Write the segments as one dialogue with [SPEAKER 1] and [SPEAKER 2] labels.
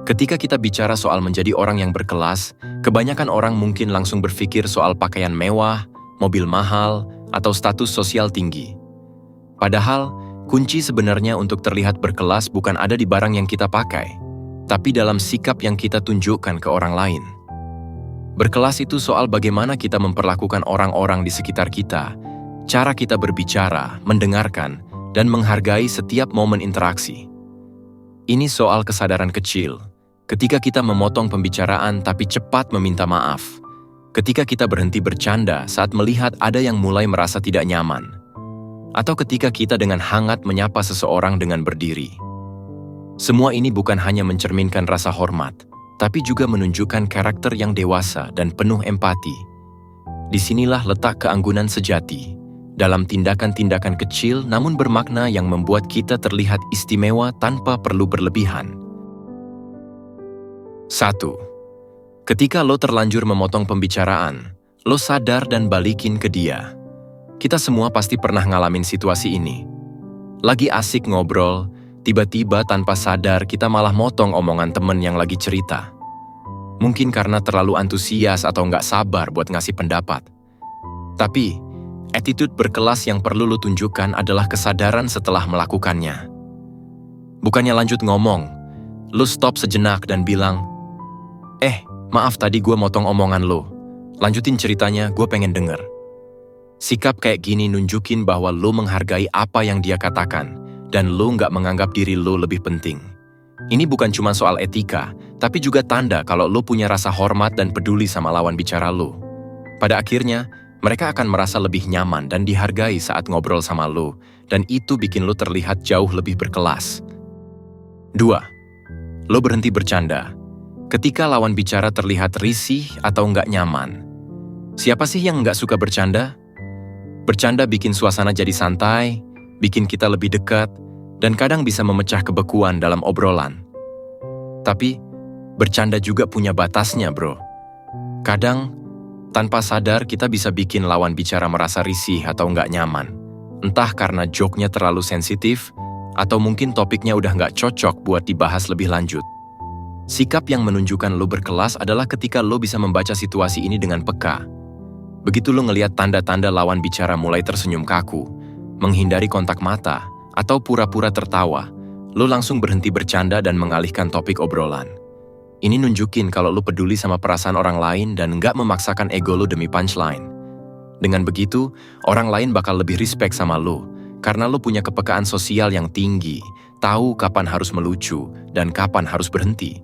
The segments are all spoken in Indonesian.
[SPEAKER 1] Ketika kita bicara soal menjadi orang yang berkelas, kebanyakan orang mungkin langsung berpikir soal pakaian mewah, mobil mahal, atau status sosial tinggi. Padahal, kunci sebenarnya untuk terlihat berkelas bukan ada di barang yang kita pakai, tapi dalam sikap yang kita tunjukkan ke orang lain. Berkelas itu soal bagaimana kita memperlakukan orang-orang di sekitar kita, cara kita berbicara, mendengarkan, dan menghargai setiap momen interaksi. Ini soal kesadaran kecil. Ketika kita memotong pembicaraan tapi cepat meminta maaf. Ketika kita berhenti bercanda saat melihat ada yang mulai merasa tidak nyaman. Atau ketika kita dengan hangat menyapa seseorang dengan berdiri. Semua ini bukan hanya mencerminkan rasa hormat, tapi juga menunjukkan karakter yang dewasa dan penuh empati. Disinilah letak keanggunan sejati, dalam tindakan-tindakan kecil namun bermakna yang membuat kita terlihat istimewa tanpa perlu berlebihan. 1. Ketika lo terlanjur memotong pembicaraan, lo sadar dan balikin ke dia. Kita semua pasti pernah ngalamin situasi ini. Lagi asik ngobrol, tiba-tiba tanpa sadar kita malah motong omongan temen yang lagi cerita. Mungkin karena terlalu antusias atau nggak sabar buat ngasih pendapat. Tapi, attitude berkelas yang perlu lo tunjukkan adalah kesadaran setelah melakukannya. Bukannya lanjut ngomong, lo stop sejenak dan bilang, maaf tadi gue motong omongan lo. Lanjutin ceritanya, gue pengen denger. Sikap kayak gini nunjukin bahwa lo menghargai apa yang dia katakan, dan lo nggak menganggap diri lo lebih penting. Ini bukan cuma soal etika, tapi juga tanda kalau lo punya rasa hormat dan peduli sama lawan bicara lo. Pada akhirnya, mereka akan merasa lebih nyaman dan dihargai saat ngobrol sama lo, dan itu bikin lo terlihat jauh lebih berkelas. 2. Lo berhenti bercanda. Ketika lawan bicara terlihat risih atau nggak nyaman. Siapa sih yang nggak suka bercanda? Bercanda bikin suasana jadi santai, bikin kita lebih dekat, dan kadang bisa memecah kebekuan dalam obrolan. Tapi, bercanda juga punya batasnya, bro. Kadang, tanpa sadar kita bisa bikin lawan bicara merasa risih atau nggak nyaman. Entah karena joke-nya terlalu sensitif, atau mungkin topiknya udah nggak cocok buat dibahas lebih lanjut. Sikap yang menunjukkan lo berkelas adalah ketika lo bisa membaca situasi ini dengan peka. Begitu lo ngelihat tanda-tanda lawan bicara mulai tersenyum kaku, menghindari kontak mata, atau pura-pura tertawa, lo langsung berhenti bercanda dan mengalihkan topik obrolan. Ini nunjukin kalau lo peduli sama perasaan orang lain dan nggak memaksakan ego lo demi punchline. Dengan begitu, orang lain bakal lebih respect sama lo, karena lo punya kepekaan sosial yang tinggi, tahu kapan harus melucu dan kapan harus berhenti.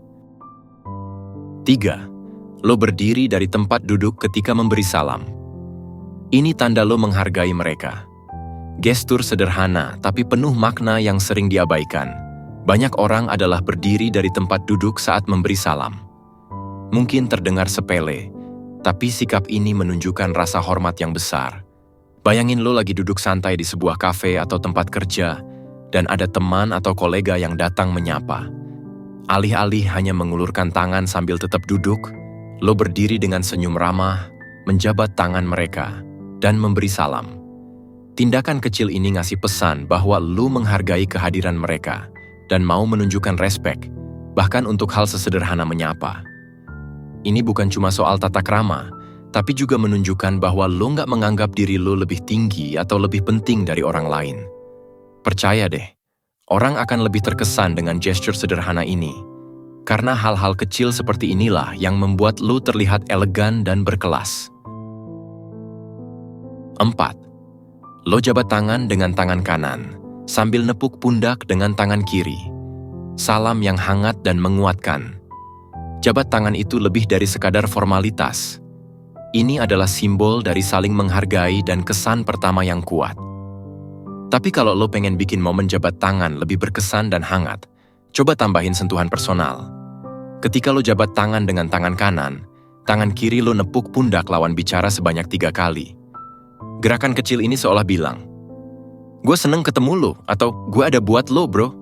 [SPEAKER 1] 3. Lo berdiri dari tempat duduk ketika memberi salam. Ini tanda lo menghargai mereka. Gestur sederhana tapi penuh makna yang sering diabaikan. Banyak orang adalah berdiri dari tempat duduk saat memberi salam. Mungkin terdengar sepele, tapi sikap ini menunjukkan rasa hormat yang besar. Bayangin lo lagi duduk santai di sebuah kafe atau tempat kerja, dan ada teman atau kolega yang datang menyapa. Alih-alih hanya mengulurkan tangan sambil tetap duduk, lo berdiri dengan senyum ramah, menjabat tangan mereka, dan memberi salam. Tindakan kecil ini ngasih pesan bahwa lo menghargai kehadiran mereka, dan mau menunjukkan respek, bahkan untuk hal sesederhana menyapa. Ini bukan cuma soal tata krama, tapi juga menunjukkan bahwa lo nggak menganggap diri lo lebih tinggi atau lebih penting dari orang lain. Percaya deh, orang akan lebih terkesan dengan gesture sederhana ini. Karena hal-hal kecil seperti inilah yang membuat lo terlihat elegan dan berkelas. 4. Lo jabat tangan dengan tangan kanan, sambil nepuk pundak dengan tangan kiri. Salam yang hangat dan menguatkan. Jabat tangan itu lebih dari sekadar formalitas. Ini adalah simbol dari saling menghargai dan kesan pertama yang kuat. Tapi kalau lo pengen bikin momen jabat tangan lebih berkesan dan hangat, coba tambahin sentuhan personal. Ketika lo jabat tangan dengan tangan kanan, tangan kiri lo nepuk pundak lawan bicara sebanyak 3 kali. Gerakan kecil ini seolah bilang, "Gue seneng ketemu lo," atau "Gue ada buat lo, bro."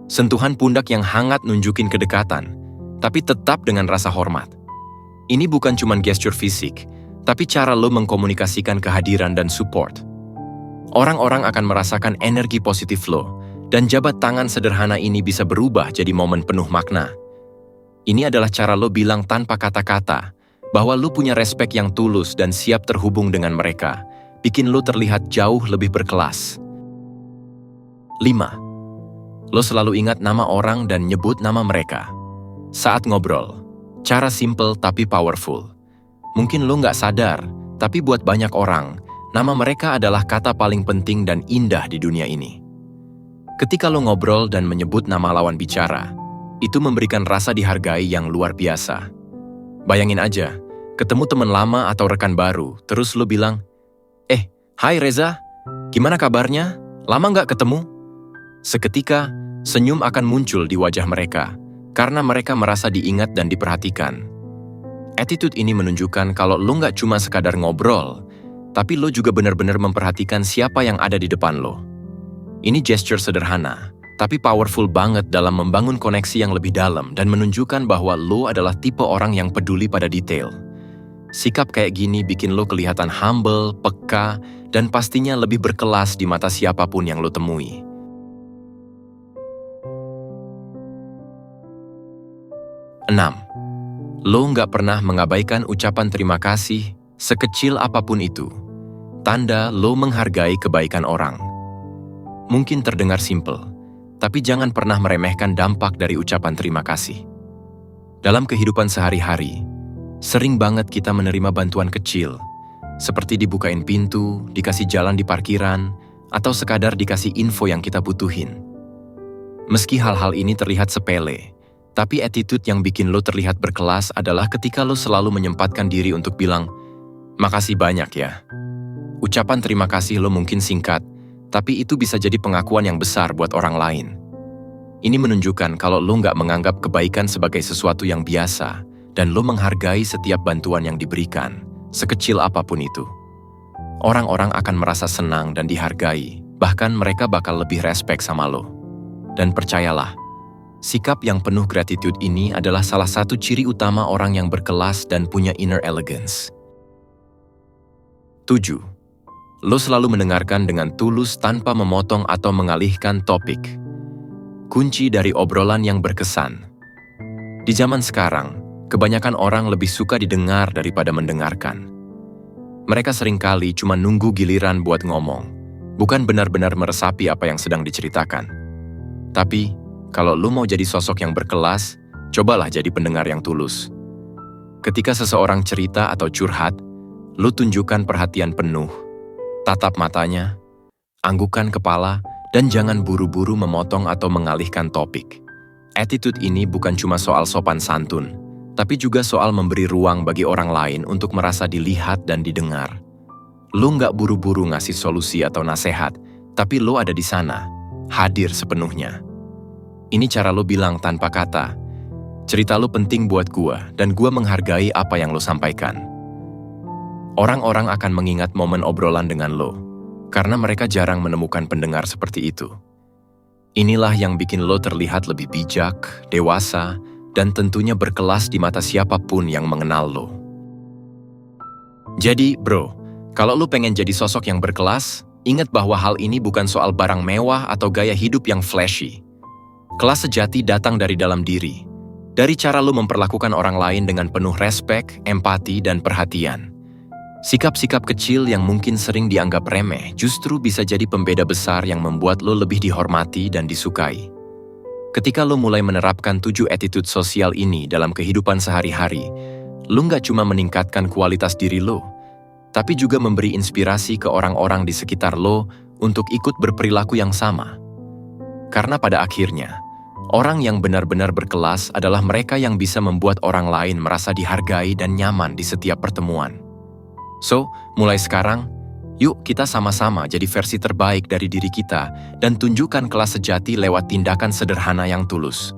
[SPEAKER 1] Sentuhan pundak yang hangat nunjukin kedekatan, tapi tetap dengan rasa hormat. Ini bukan cuma gestur fisik, tapi cara lo mengkomunikasikan kehadiran dan support. Orang-orang akan merasakan energi positif lo, Dan jabat tangan sederhana ini bisa berubah jadi momen penuh makna. Ini adalah cara lo bilang tanpa kata-kata bahwa lo punya respek yang tulus dan siap terhubung dengan mereka, bikin lo terlihat jauh lebih berkelas. 5. Lo selalu ingat nama orang dan nyebut nama mereka. Saat ngobrol, cara simple tapi powerful. Mungkin lo nggak sadar, tapi buat banyak orang, nama mereka adalah kata paling penting dan indah di dunia ini. Ketika lo ngobrol dan menyebut nama lawan bicara, itu memberikan rasa dihargai yang luar biasa. Bayangin aja, ketemu teman lama atau rekan baru, terus lo bilang, hai Reza, gimana kabarnya? Lama nggak ketemu? Seketika, senyum akan muncul di wajah mereka, karena mereka merasa diingat dan diperhatikan. Attitude ini menunjukkan kalau lo nggak cuma sekadar ngobrol, tapi lo juga benar-benar memperhatikan siapa yang ada di depan lo. Ini gesture sederhana, tapi powerful banget dalam membangun koneksi yang lebih dalam dan menunjukkan bahwa lo adalah tipe orang yang peduli pada detail. Sikap kayak gini bikin lo kelihatan humble, peka, dan pastinya lebih berkelas di mata siapapun yang lo temui. 6. Lo nggak pernah mengabaikan ucapan terima kasih, sekecil apapun itu. Tanda lo menghargai kebaikan orang. Mungkin terdengar simpel, tapi jangan pernah meremehkan dampak dari ucapan terima kasih. Dalam kehidupan sehari-hari, sering banget kita menerima bantuan kecil, seperti dibukain pintu, dikasih jalan di parkiran, atau sekadar dikasih info yang kita butuhin. Meski hal-hal ini terlihat sepele, tapi attitude yang bikin lo terlihat berkelas adalah ketika lo selalu menyempatkan diri untuk bilang, "Makasih banyak ya." Ucapan terima kasih lo mungkin singkat, tapi itu bisa jadi pengakuan yang besar buat orang lain. Ini menunjukkan kalau lo nggak menganggap kebaikan sebagai sesuatu yang biasa, dan lo menghargai setiap bantuan yang diberikan, sekecil apapun itu. Orang-orang akan merasa senang dan dihargai, bahkan mereka bakal lebih respek sama lo. Dan percayalah, sikap yang penuh gratitude ini adalah salah satu ciri utama orang yang berkelas dan punya inner elegance. 7. Lo selalu mendengarkan dengan tulus tanpa memotong atau mengalihkan topik. Kunci dari obrolan yang berkesan. Di zaman sekarang, kebanyakan orang lebih suka didengar daripada mendengarkan. Mereka seringkali cuma nunggu giliran buat ngomong, bukan benar-benar meresapi apa yang sedang diceritakan. Tapi, kalau lo mau jadi sosok yang berkelas, cobalah jadi pendengar yang tulus. Ketika seseorang cerita atau curhat, lo tunjukkan perhatian penuh. Tatap matanya, anggukan kepala, dan jangan buru-buru memotong atau mengalihkan topik. Attitude ini bukan cuma soal sopan santun, tapi juga soal memberi ruang bagi orang lain untuk merasa dilihat dan didengar. Lo nggak buru-buru ngasih solusi atau nasihat, tapi lo ada di sana, hadir sepenuhnya. Ini cara lo bilang tanpa kata, cerita lo penting buat gua, dan gua menghargai apa yang lo sampaikan. Orang-orang akan mengingat momen obrolan dengan lo, karena mereka jarang menemukan pendengar seperti itu. Inilah yang bikin lo terlihat lebih bijak, dewasa, dan tentunya berkelas di mata siapapun yang mengenal lo. Jadi, bro, kalau lo pengen jadi sosok yang berkelas, ingat bahwa hal ini bukan soal barang mewah atau gaya hidup yang flashy. Kelas sejati datang dari dalam diri, dari cara lo memperlakukan orang lain dengan penuh respek, empati, dan perhatian. Sikap-sikap kecil yang mungkin sering dianggap remeh justru bisa jadi pembeda besar yang membuat lo lebih dihormati dan disukai. Ketika lo mulai menerapkan 7 attitude sosial ini dalam kehidupan sehari-hari, lo nggak cuma meningkatkan kualitas diri lo, tapi juga memberi inspirasi ke orang-orang di sekitar lo untuk ikut berperilaku yang sama. Karena pada akhirnya, orang yang benar-benar berkelas adalah mereka yang bisa membuat orang lain merasa dihargai dan nyaman di setiap pertemuan. So, mulai sekarang, yuk kita sama-sama jadi versi terbaik dari diri kita dan tunjukkan kelas sejati lewat tindakan sederhana yang tulus.